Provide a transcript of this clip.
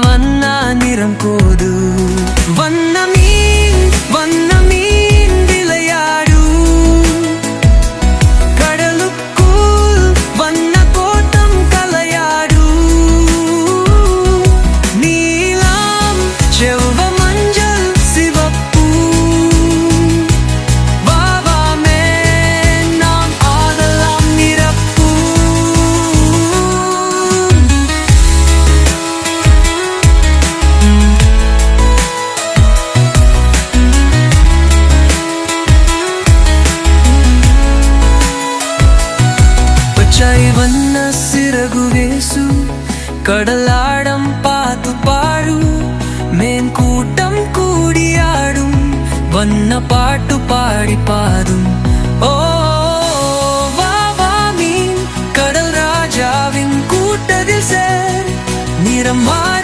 வண்ண நிறம் கோது வண்ண மீன் விளையாடு கடலுக்குள் வண்ண கோட்டம் கலையாடு நீலம் செவ்வ மஞ்சள் சிவப்பு வாவாமே நாம் ஆடலாம் நிரப்பு వన్న సిరగు వేసు కడలాడం పాతు పాడు మేం కూటం కూడియాடும் వన్న పాటు పాడి పాடும் ஓ வாவா மீன் கடல் ராஜாவின் கூட்டத்தில் சேர் நிறமாய்